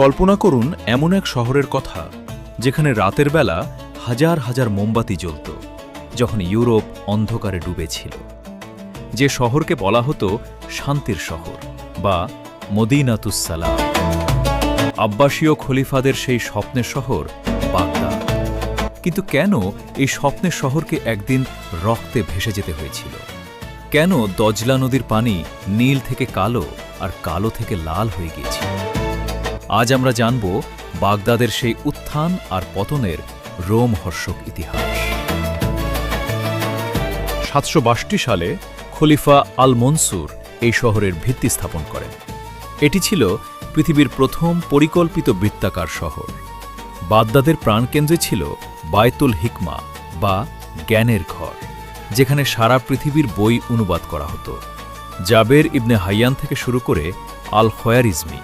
কল্পনা করুন এমন এক শহরের কথা যেখানে রাতের বেলা হাজার হাজার মোমবাতি জ্বলত, যখন ইউরোপ অন্ধকারে ডুবেছিল। যে শহরকে বলা হতো শান্তির শহর বা মদিনাতুস সালাম। আব্বাসীয় খলিফাদের সেই স্বপ্নের শহর বাগদাদ। কিন্তু কেন এই স্বপ্নের শহরকে একদিন রক্তে ভেসে যেতে হয়েছিল? কেন দজলা নদীর পানি নীল থেকে কালো আর কালো থেকে লাল হয়ে গিয়েছিল? আজ আমরা জানব বাগদাদের সেই উত্থান আর পতনের রোমহর্ষক ইতিহাস। 762 সালে খলিফা আল মনসুর এই শহরের ভিত্তি স্থাপন করেন। এটি ছিল পৃথিবীর প্রথম পরিকল্পিত বৃত্তাকার শহর। বাগদাদের প্রাণকেন্দ্রে ছিল বায়তুল হিকমা বা জ্ঞানের ঘর, যেখানে সারা পৃথিবীর বই অনুবাদ করা হতো। জাবের ইবনে হাইয়ান থেকে শুরু করে আল খয়ারিজমি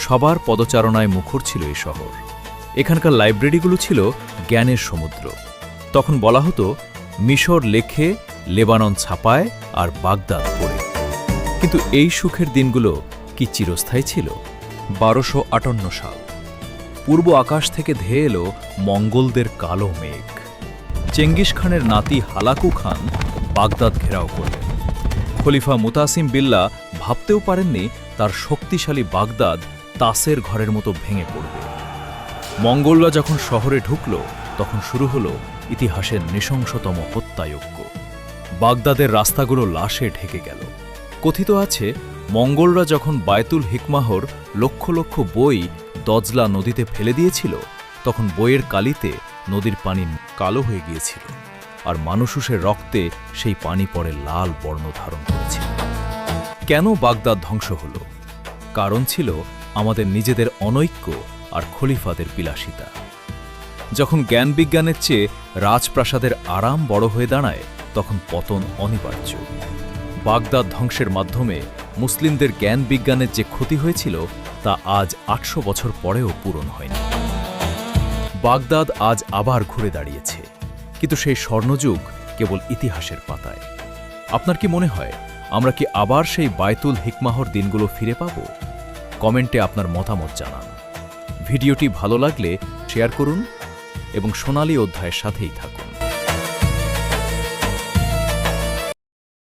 সবার পদচারণায় মুখর ছিল এই শহর। এখানকার লাইব্রেরিগুলো ছিল জ্ঞানের সমুদ্র। তখন বলা হতো মিশর লেখে, লেবানন ছাপায় আর বাগদাদ পড়ে। কিন্তু এই সুখের দিনগুলো কি চিরস্থায়ী ছিল? 1258 সাল পূর্ব আকাশ থেকে ধেয়ে এলো মঙ্গলদের কালো মেঘ। চেঙ্গিস খানের নাতি হালাকু খান বাগদাদ ঘেরাও করলেন। খলিফা মুতাসিম বিল্লাহ ভাবতেও পারেননি তার শক্তিশালী বাগদাদ তাসের ঘরের মতো ভেঙে পড়বে। মঙ্গলরা যখন শহরে ঢুকল, তখন শুরু হল ইতিহাসের নৃশংসতম হত্যাযজ্ঞ। বাগদাদের রাস্তাগুলো লাশে ঢেকে গেল। কথিত আছে, মঙ্গলরা যখন বায়তুল হিকমাহর লক্ষ লক্ষ বই দজলা নদীতে ফেলে দিয়েছিল, তখন বইয়ের কালিতে নদীর পানি কালো হয়ে গিয়েছিল, আর মানুষের রক্তে সেই পানি পরে লাল বর্ণ ধারণ করেছিল। কেন বাগদাদ ধ্বংস হল? কারণ ছিল আমাদের নিজেদের অনৈক্য আর খলিফাদের বিলাসিতা। যখন জ্ঞান বিজ্ঞানের চেয়ে রাজপ্রাসাদের আরাম বড় হয়ে দাঁড়ায়, তখন পতন অনিবার্য। বাগদাদ ধ্বংসের মাধ্যমে মুসলিমদের জ্ঞান বিজ্ঞানের যে ক্ষতি হয়েছিল, তা আজ 800 বছর পরেও পূরণ হয়নি। বাগদাদ আজ আবার ঘুরে দাঁড়িয়েছে, কিন্তু সেই স্বর্ণযুগ কেবল ইতিহাসের পাতায়। আপনার কি মনে হয় আমরা কি আবার সেই বায়তুল হিকমাহর দিনগুলো ফিরে পাব? কমেন্টে আপনার মতামত জানান। ভিডিওটি ভালো লাগলে শেয়ার করুন এবং সোনালী অধ্যায়ের সাথেই থাকুন।